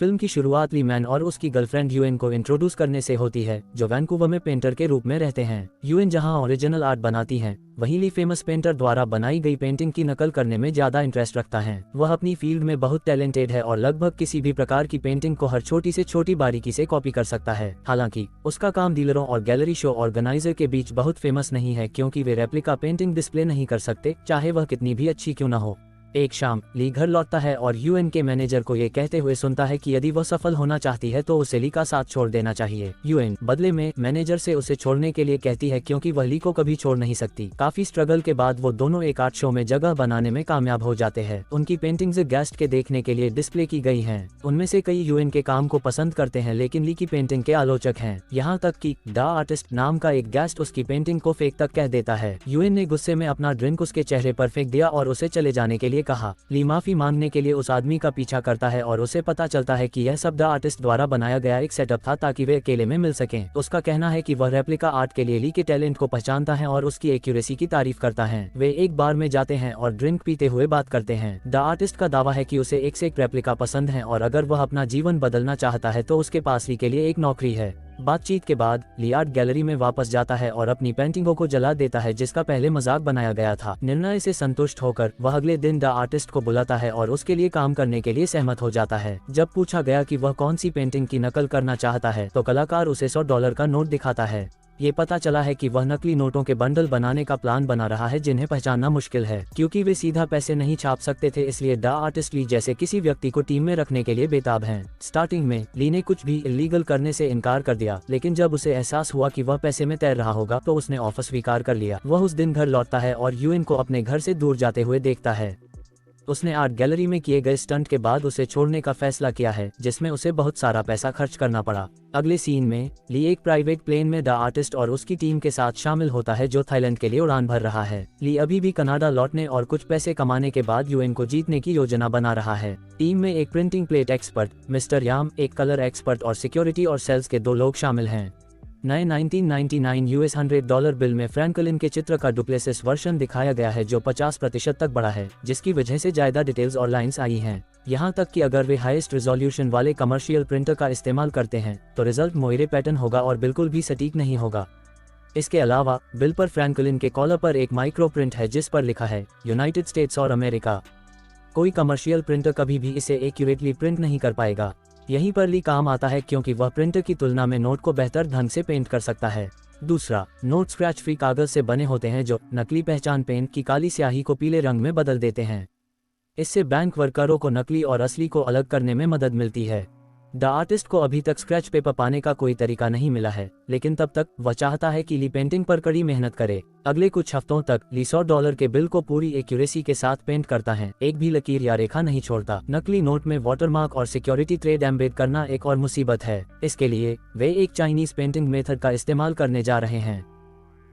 Film की शुरुआत ली man और उसकी गर्लफ्रेंड यूएन को इंट्रोड्यूस करने से होती है, जो वैंकूवर में पेंटर के रूप में रहते हैं। यूएन जहां ओरिजिनल आर्ट बनाती हैं, वहीं ली फेमस पेंटर द्वारा बनाई गई पेंटिंग की नकल करने में ज्यादा इंटरेस्ट रखता है। वह अपनी फील्ड में बहुत टैलेंटेड है और लगभग किसी भी प्रकार की पेंटिंग को हर छोटी से छोटी बारीकी से कॉपी कर सकता है। हालांकि उसका काम डीलरों और गैलरी शो ऑर्गेनाइजर के बीच बहुत फेमस नहीं है, क्योंकि वे रेप्लिका पेंटिंग डिस्प्ले नहीं कर सकते, चाहे वह कितनी भी अच्छी क्यों न हो। एक शाम ली घर लौटता है और यूएन के मैनेजर को ये कहते हुए सुनता है कि यदि वह सफल होना चाहती है तो उसे ली का साथ छोड़ देना चाहिए। यूएन बदले में मैनेजर से उसे छोड़ने के लिए कहती है, क्योंकि वह ली को कभी छोड़ नहीं सकती। काफी स्ट्रगल के बाद वो दोनों एक आर्ट शो में जगह बनाने में कामयाब हो जाते हैं। उनकी पेंटिंग्स गेस्ट के देखने के लिए डिस्प्ले की गई हैं। उनमें से कई यूएन के काम को पसंद करते हैं, लेकिन ली की पेंटिंग के आलोचक हैं। यहाँ तक कि द आर्टिस्ट नाम का एक गेस्ट उसकी पेंटिंग को फेंक तक कह देता है। यूएन ने गुस्से में अपना ड्रिंक उसके चेहरे पर फेंक दिया और उसे चले जाने के लिए कहा। ली माफी मांगने के लिए उस आदमी का पीछा करता है और उसे पता चलता है कि यह सब द आर्टिस्ट द्वारा बनाया गया एक सेटअप था, ताकि वे अकेले में मिल सकें। उसका कहना है कि वह रेप्लिका आर्ट के लिए ली के टैलेंट को पहचानता है और उसकी एक्यूरेसी की तारीफ करता है। वे एक बार में जाते हैं और ड्रिंक पीते हुए बात करते हैं। द आर्टिस्ट का दावा है कि उसे एक से एक रेप्लिका पसंद है और अगर वह अपना जीवन बदलना चाहता है तो उसके पास ली के लिए एक नौकरी है। बातचीत के बाद ली आर्ट गैलरी में वापस जाता है और अपनी पेंटिंगों को जला देता है, जिसका पहले मजाक बनाया गया था। निर्णय से संतुष्ट होकर वह अगले दिन द आर्टिस्ट को बुलाता है और उसके लिए काम करने के लिए सहमत हो जाता है। जब पूछा गया कि वह कौन सी पेंटिंग की नकल करना चाहता है तो कलाकार उसे $100 का नोट दिखाता है। ये पता चला है कि वह नकली नोटों के बंडल बनाने का प्लान बना रहा है, जिन्हें पहचानना मुश्किल है क्योंकि वे सीधा पैसे नहीं छाप सकते थे। इसलिए द आर्टिस्ट ली जैसे किसी व्यक्ति को टीम में रखने के लिए बेताब हैं। स्टार्टिंग में ली ने कुछ भी इलीगल करने से इनकार कर दिया, लेकिन जब उसे एहसास हुआ कि वह पैसे में तैर रहा होगा तो उसने ऑफर स्वीकार कर लिया। वह उस दिन घर लौटता है और यूएन को अपने घर से दूर जाते हुए देखता है। उसने आर्ट गैलरी में किए गए स्टंट के बाद उसे छोड़ने का फैसला किया है, जिसमें उसे बहुत सारा पैसा खर्च करना पड़ा। अगले सीन में ली एक प्राइवेट प्लेन में द आर्टिस्ट और उसकी टीम के साथ शामिल होता है, जो थाईलैंड के लिए उड़ान भर रहा है। ली अभी भी कनाडा लौटने और कुछ पैसे कमाने के बाद यूएन को जीतने की योजना बना रहा है। टीम में एक प्रिंटिंग प्लेट एक्सपर्ट मिस्टर याम, एक कलर एक्सपर्ट और सिक्योरिटी और सेल्स के 2 लोग शामिल हैं। नए 1999 US $100 बिल में फ्रैंकलिन के चित्र का डुप्लेसिस वर्जन दिखाया गया है, जो 50% तक बड़ा है, जिसकी वजह से ज्यादा डिटेल्स और लाइंस आई हैं। यहाँ तक कि अगर वे हाईएस्ट रेजोल्यूशन वाले कमर्शियल प्रिंटर का इस्तेमाल करते हैं तो रिजल्ट मोइरे पैटर्न होगा और बिल्कुल भी सटीक नहीं होगा। इसके अलावा बिल पर फ्रैंकलिन के कॉलर पर एक माइक्रो प्रिंट है, जिस पर लिखा है यूनाइटेड स्टेट्स और अमेरिका। कोई कमर्शियल प्रिंटर कभी भी इसे एक्यूरेटली प्रिंट नहीं कर पाएगा। यहीं पर ली काम आता है, क्योंकि वह प्रिंटर की तुलना में नोट को बेहतर ढंग से पेंट कर सकता है। दूसरा, नोट स्क्रैच फ्री कागज से बने होते हैं, जो नकली पहचान पेंट की काली स्याही को पीले रंग में बदल देते हैं। इससे बैंक वर्करों को नकली और असली को अलग करने में मदद मिलती है। द आर्टिस्ट को अभी तक स्क्रैच पेपर पाने का कोई तरीका नहीं मिला है, लेकिन तब तक वह चाहता है कि ली पेंटिंग पर कड़ी मेहनत करे। अगले कुछ हफ्तों तक ली $100 के बिल को पूरी एक्यूरेसी के साथ पेंट करता है, एक भी लकीर या रेखा नहीं छोड़ता। नकली नोट में वाटरमार्क और सिक्योरिटी ट्रेड एम्बेड करना एक और मुसीबत है। इसके लिए वे एक चाइनीज पेंटिंग मेथड का इस्तेमाल करने जा रहे हैं,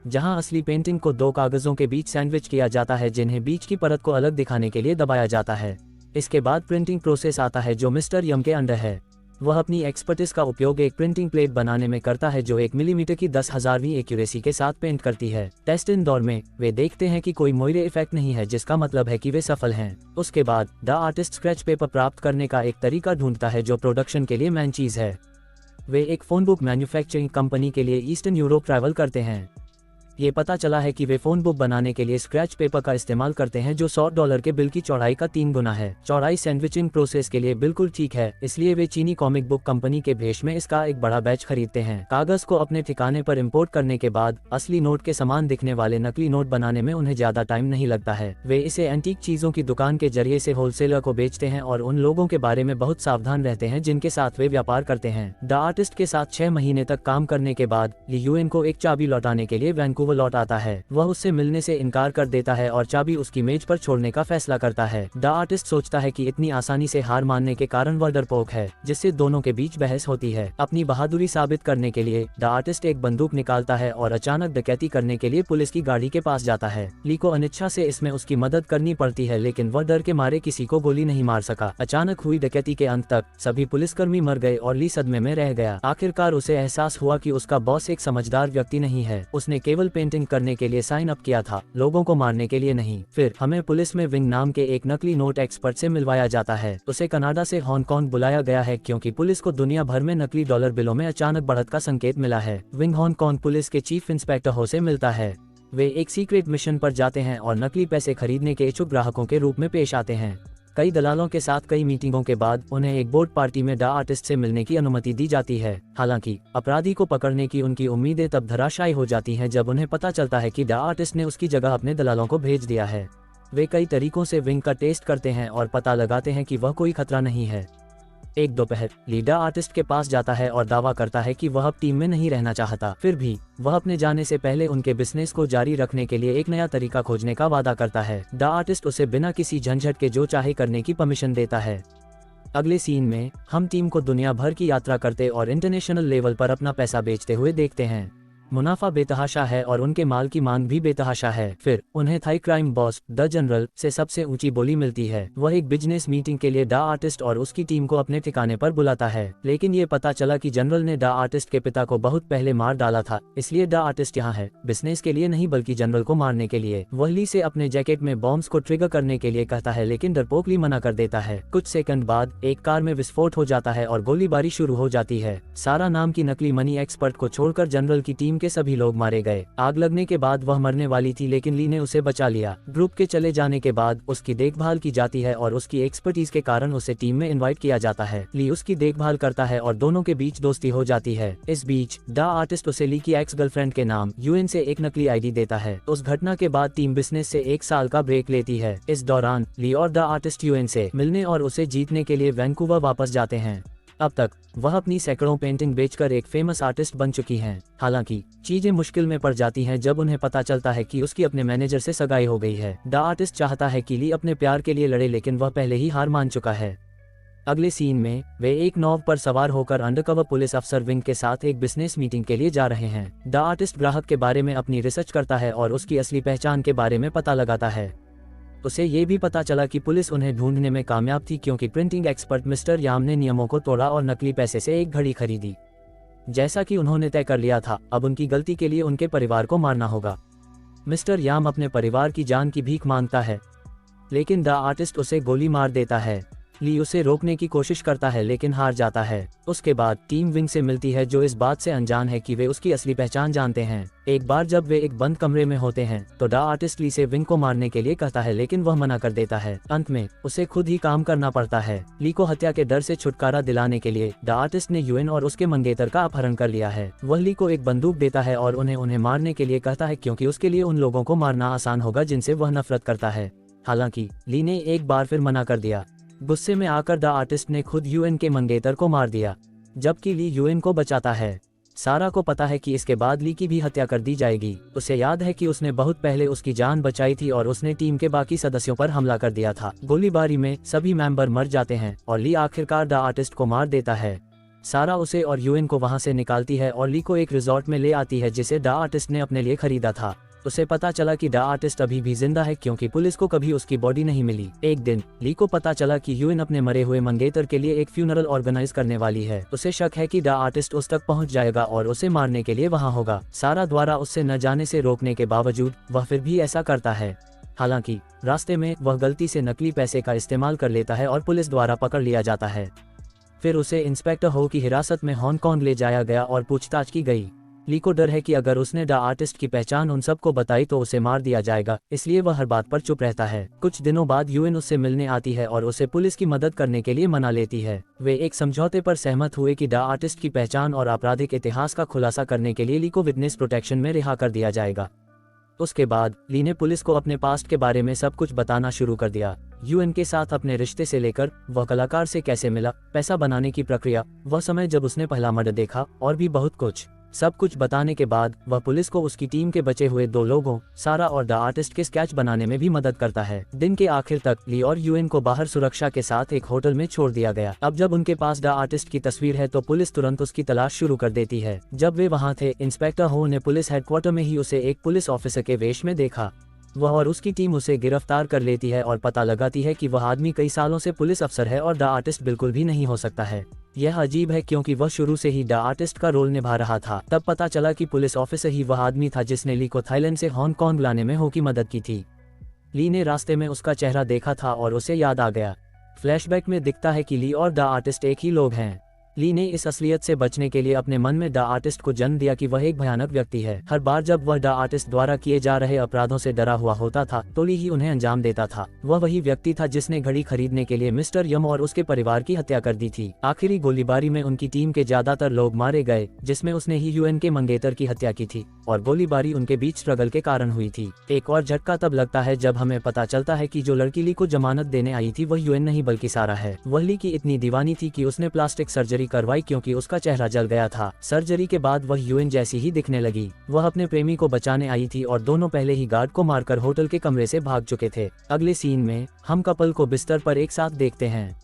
जहां असली पेंटिंग को 2 कागजों के बीच सैंडविच किया जाता है, जिन्हें बीच की परत को अलग दिखाने के लिए दबाया जाता है। इसके बाद प्रिंटिंग प्रोसेस आता है, जो मिस्टर यम के अंडर है। वह अपनी एक्सपर्टिस का उपयोग एक प्रिंटिंग प्लेट बनाने में करता है, जो 1 मिलीमीटर की 10,000वीं एक्यूरेसी के साथ पेंट करती है। टेस्ट इन दौर में वे देखते हैं कि कोई मोइरे इफेक्ट नहीं है, जिसका मतलब है कि वे सफल हैं। उसके बाद द आर्टिस्ट स्क्रैच पेपर प्राप्त करने का एक तरीका ढूंढता है, जो प्रोडक्शन के लिए मेन चीज है। वे एक फोन बुक मैन्युफैक्चरिंग कंपनी के लिए ईस्टर्न यूरोप ट्रैवल करते हैं। ये पता चला है कि वे फोन बुक बनाने के लिए स्क्रैच पेपर का इस्तेमाल करते हैं, जो $100 के बिल की चौड़ाई का 3 गुना है। चौड़ाई सैंडविचिंग प्रोसेस के लिए बिल्कुल ठीक है, इसलिए वे चीनी कॉमिक बुक कंपनी के भेष में इसका एक बड़ा बैच खरीदते हैं। कागज को अपने ठिकाने पर इंपोर्ट करने के बाद असली नोट के समान दिखने वाले नकली नोट बनाने में उन्हें ज्यादा टाइम नहीं लगता है। वे इसे एंटीक चीजों की दुकान के जरिए से होलसेलर को बेचते हैं और उन लोगों के बारे में बहुत सावधान रहते हैं जिनके साथ वे व्यापार करते हैं। द आर्टिस्ट के साथ 6 महीने तक काम करने के बाद ली यूएन को एक चाबी लौटाने के लिए वैंकूवर लौट आता है। वह उससे मिलने से इनकार कर देता है और चाबी उसकी मेज पर छोड़ने का फैसला करता है। द आर्टिस्ट सोचता है कि इतनी आसानी से हार मानने के कारण वह डरपोक है, जिससे दोनों के बीच बहस होती है। अपनी बहादुरी साबित करने के लिए द आर्टिस्ट एक बंदूक निकालता है और अचानक डकैती करने के लिए पुलिस की गाड़ी के पास जाता है। ली को अनिच्छा से इसमें उसकी मदद करनी पड़ती है, लेकिन वह डर के मारे किसी को गोली नहीं मार सका। अचानक हुई डकैती के अंत तक सभी पुलिसकर्मी मर गए और ली सदमे में रह गया। आखिरकार उसे एहसास हुआ कि उसका बॉस एक समझदार व्यक्ति नहीं है, उसने केवल पेंटिंग करने के लिए साइन अप किया था, लोगों को मारने के लिए नहीं। फिर हमें पुलिस में विंग नाम के एक नकली नोट एक्सपर्ट से मिलवाया जाता है। उसे कनाडा से हांगकांग बुलाया गया है क्योंकि पुलिस को दुनिया भर में नकली डॉलर बिलों में अचानक बढ़त का संकेत मिला है। विंग हांगकांग पुलिस के चीफ इंस्पेक्टर हो से मिलता है। वे एक सीक्रेट मिशन पर जाते हैं और नकली पैसे खरीदने के इच्छुक ग्राहकों के रूप में पेश आते हैं। कई दलालों के साथ कई मीटिंगों के बाद उन्हें एक बोट पार्टी में डा आर्टिस्ट से मिलने की अनुमति दी जाती है। हालांकि अपराधी को पकड़ने की उनकी उम्मीदें तब धराशायी हो जाती हैं जब उन्हें पता चलता है कि डा आर्टिस्ट ने उसकी जगह अपने दलालों को भेज दिया है। वे कई तरीकों से विंग का टेस्ट करते हैं और पता लगाते हैं कि वह कोई खतरा नहीं है। एक दोपहर ली डा आर्टिस्ट के पास जाता है और दावा करता है कि वह अब टीम में नहीं रहना चाहता। फिर भी वह अपने जाने से पहले उनके बिजनेस को जारी रखने के लिए एक नया तरीका खोजने का वादा करता है। डा आर्टिस्ट उसे बिना किसी झंझट के जो चाहे करने की परमिशन देता है। अगले सीन में हम टीम को दुनिया भर की यात्रा करते और इंटरनेशनल लेवल पर अपना पैसा बेचते हुए देखते हैं। मुनाफा बेतहाशा है और उनके माल की मांग भी बेतहाशा है। फिर उन्हें Thai crime boss the General से सबसे ऊंची बोली मिलती है। वह एक बिजनेस मीटिंग के लिए डा आर्टिस्ट और उसकी टीम को अपने ठिकाने पर बुलाता है, लेकिन ये पता चला कि जनरल ने डा आर्टिस्ट के पिता को बहुत पहले मार डाला था। इसलिए डा आर्टिस्ट यहाँ है बिजनेस के लिए नहीं बल्कि जनरल को मारने के लिए। वह ली से अपने जैकेट में बॉम्ब्स को ट्रिगर करने के लिए कहता है, लेकिन डरपोक ली मना कर देता है। कुछ सेकंड बाद एक कार में विस्फोट हो जाता है और गोलीबारी शुरू हो जाती है। सारा नाम की नकली मनी एक्सपर्ट को छोड़कर जनरल की टीम के सभी लोग मारे गए। आग लगने के बाद वह मरने वाली थी, लेकिन ली ने उसे बचा लिया। ग्रुप के चले जाने के बाद उसकी देखभाल की जाती है और उसकी एक्सपर्टीज के कारण उसे टीम में इनवाइट किया जाता है। ली उसकी देखभाल करता है और दोनों के बीच दोस्ती हो जाती है। इस बीच डा आर्टिस्ट उसे ली की एक्स गर्लफ्रेंड के नाम यूएन से एक नकली आईडी देता है। उस घटना के बाद टीम बिजनेस से 1 साल का ब्रेक लेती है। इस दौरान ली और डा आर्टिस्ट यूएन से मिलने और उसे जीतने के लिए वैंकूवर वापस जाते हैं। अब तक वह अपनी सैकड़ों पेंटिंग बेचकर एक फेमस आर्टिस्ट बन चुकी हैं। हालांकि चीजें मुश्किल में पड़ जाती हैं जब उन्हें पता चलता है कि उसकी अपने मैनेजर से सगाई हो गई है। डा आर्टिस्ट चाहता है कि ली अपने प्यार के लिए लड़े, लेकिन वह पहले ही हार मान चुका है। अगले सीन में वे एक नौव पर सवार होकर अंडरकवर पुलिस अफसर विंग के साथ एक बिजनेस मीटिंग के लिए जा रहे हैं। डा आर्टिस्ट ग्राहक के बारे में अपनी रिसर्च करता है और उसकी असली पहचान के बारे में पता लगाता है। उसे ये भी पता चला कि पुलिस उन्हें ढूंढने में कामयाब थी क्योंकि प्रिंटिंग एक्सपर्ट मिस्टर याम ने नियमों को तोड़ा और नकली पैसे से एक घड़ी खरीदी। जैसा कि उन्होंने तय कर लिया था, अब उनकी गलती के लिए उनके परिवार को मारना होगा। मिस्टर याम अपने परिवार की जान की भीख मांगता है, लेकिन द आर्टिस्ट उसे गोली मार देता है। ली उसे रोकने की कोशिश करता है लेकिन हार जाता है। उसके बाद टीम विंग से मिलती है जो इस बात से अनजान है कि वे उसकी असली पहचान जानते हैं। एक बार जब वे एक बंद कमरे में होते हैं तो डा आर्टिस्ट ली से विंग को मारने के लिए कहता है, लेकिन वह मना कर देता है। अंत में उसे खुद ही काम करना पड़ता है। ली को हत्या के डर से छुटकारा दिलाने के लिए डा आर्टिस्ट ने यूएन और उसके मंगेतर का अपहरण कर लिया है। वह ली को एक बंदूक देता है और उन्हें मारने के लिए कहता है क्योंकि उसके लिए उन लोगों को मारना आसान होगा जिनसे वह नफरत करता है। हालांकि ली ने एक बार फिर मना कर दिया। गुस्से में आकर द आर्टिस्ट ने खुद यूएन के मंगेतर को मार दिया, जबकि ली यूएन को बचाता है। सारा को पता है कि इसके बाद ली की भी हत्या कर दी जाएगी। उसे याद है कि उसने बहुत पहले उसकी जान बचाई थी और उसने टीम के बाकी सदस्यों पर हमला कर दिया था। गोलीबारी में सभी मेंबर मर जाते हैं और ली आखिरकार द आर्टिस्ट को मार देता है। सारा उसे और यूएन को वहां से निकालती है और ली को एक रिजॉर्ट में ले आती है जिसे द आर्टिस्ट ने अपने लिए खरीदा था। उसे पता चला कि द आर्टिस्ट अभी भी जिंदा है क्योंकि पुलिस को कभी उसकी बॉडी नहीं मिली। एक दिन ली को पता चला कि यूएन अपने मरे हुए मंगेतर के लिए एक फ्यूनरल ऑर्गेनाइज करने वाली है। उसे शक है कि द आर्टिस्ट उस तक पहुंच जाएगा और उसे मारने के लिए वहां होगा। सारा द्वारा उससे न जाने से रोकने के बावजूद वह फिर भी ऐसा करता है। हालांकि रास्ते में वह गलती से नकली पैसे का इस्तेमाल कर लेता है और पुलिस द्वारा पकड़ लिया जाता है। फिर उसे इंस्पेक्टर हो की हिरासत में हांगकांग ले जाया गया और पूछताछ की गई। ली को डर है कि अगर उसने द आर्टिस्ट की पहचान उन सबको बताई तो उसे मार दिया जाएगा, इसलिए वह हर बात पर चुप रहता है। कुछ दिनों बाद यूएन उससे मिलने आती है और उसे पुलिस की मदद करने के लिए मना लेती है। वे एक समझौते पर सहमत हुए कि द आर्टिस्ट की पहचान और आपराधिक इतिहास का खुलासा करने के लिए ली को विटनेस प्रोटेक्शन में रिहा कर दिया जाएगा। उसके बाद ली ने पुलिस को अपने पास्ट के बारे में सब कुछ बताना शुरू कर दिया। यूएन के साथ अपने रिश्ते से लेकर वह कलाकार से कैसे मिला, पैसा बनाने की प्रक्रिया, वह समय जब उसने पहला मर्डर देखा और भी बहुत कुछ। सब कुछ बताने के बाद वह पुलिस को उसकी टीम के बचे हुए 2 लोगों सारा और द आर्टिस्ट के स्केच बनाने में भी मदद करता है। दिन के आखिर तक ली और यूएन को बाहर सुरक्षा के साथ एक होटल में छोड़ दिया गया। अब जब उनके पास द आर्टिस्ट की तस्वीर है तो पुलिस तुरंत उसकी तलाश शुरू कर देती है। जब वे वहां थे, इंस्पेक्टर हो ने पुलिस हेडक्वार्टर में ही उसे एक पुलिस ऑफिसर के वेश में देखा। वह और उसकी टीम उसे गिरफ्तार कर लेती है और पता लगाती है कि वह आदमी कई सालों से पुलिस अफसर है और द आर्टिस्ट बिल्कुल भी नहीं हो सकता है। यह अजीब है क्योंकि वह शुरू से ही द आर्टिस्ट का रोल निभा रहा था। तब पता चला कि पुलिस ऑफिसर ही वह आदमी था जिसने ली को थाईलैंड से हांगकांग लाने में हो की मदद की थी। ली ने रास्ते में उसका चेहरा देखा था और उसे याद आ गया। फ्लैशबैक में दिखता है कि ली और द आर्टिस्ट एक ही लोग हैं। ली ने इस असलियत से बचने के लिए अपने मन में द आर्टिस्ट को जन्म दिया कि वह एक भयानक व्यक्ति है। हर बार जब वह द आर्टिस्ट द्वारा किए जा रहे अपराधों से डरा हुआ होता था तो ली ही उन्हें अंजाम देता था। वह वही व्यक्ति था जिसने घड़ी खरीदने के लिए मिस्टर यम और उसके परिवार की हत्या कर दी थी। आखिरी गोलीबारी में उनकी टीम के ज्यादातर लोग मारे गए, जिसमें उसने ही यूएन के मंगेतर की हत्या की थी और गोलीबारी उनके बीच स्ट्रगल के कारण हुई थी। एक और झटका तब लगता है जब हमें पता चलता है कि जो लड़की ली को जमानत देने आई थी वह यूएन नहीं बल्कि सारा है। वह ली की इतनी दीवानी थी कि उसने प्लास्टिक सर्जरी करवाई क्योंकि उसका चेहरा जल गया था। सर्जरी के बाद वह यूएन जैसी ही दिखने लगी। वह अपने प्रेमी को बचाने आई थी और दोनों पहले ही गार्ड को मारकर होटल के कमरे से भाग चुके थे। अगले सीन में हम कपल को बिस्तर पर एक साथ देखते हैं।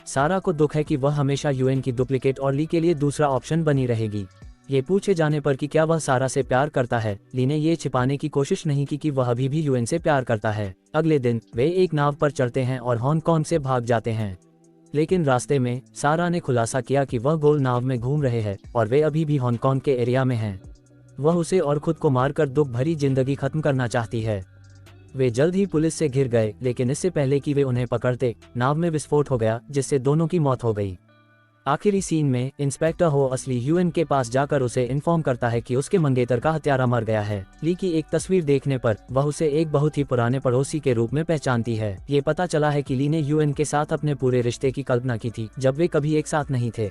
सारा को दुख है कि वह हमेशा यूएन की डुप्लीकेट और ली के लिए दूसरा ऑप्शन बनी रहेगी। ये पूछे जाने पर कि क्या वह सारा से प्यार करता है, ली ने ये छिपाने की कोशिश नहीं की कि वह अभी भी यूएन से प्यार करता है। अगले दिन वे एक नाव पर चढ़ते हैं और हांगकांग से भाग जाते हैं। लेकिन रास्ते में सारा ने खुलासा किया कि वह गोल नाव में घूम रहे हैं और वे अभी भी हांगकांग के एरिया में हैं। वह उसे और खुद को मारकर दुख भरी जिंदगी खत्म करना चाहती है। वे जल्द ही पुलिस से घिर गए, लेकिन इससे पहले कि वे उन्हें पकड़ते नाव में विस्फोट हो गया जिससे दोनों की मौत हो गई। आखिरी सीन में इंस्पेक्टर हो असली यूएन के पास जाकर उसे इन्फॉर्म करता है कि उसके मंगेतर का हत्यारा मर गया है। ली की एक तस्वीर देखने पर वह उसे एक बहुत ही पुराने पड़ोसी के रूप में पहचानती है। ये पता चला है कि ली ने यूएन के साथ अपने पूरे रिश्ते की कल्पना की थी जब वे कभी एक साथ नहीं थे।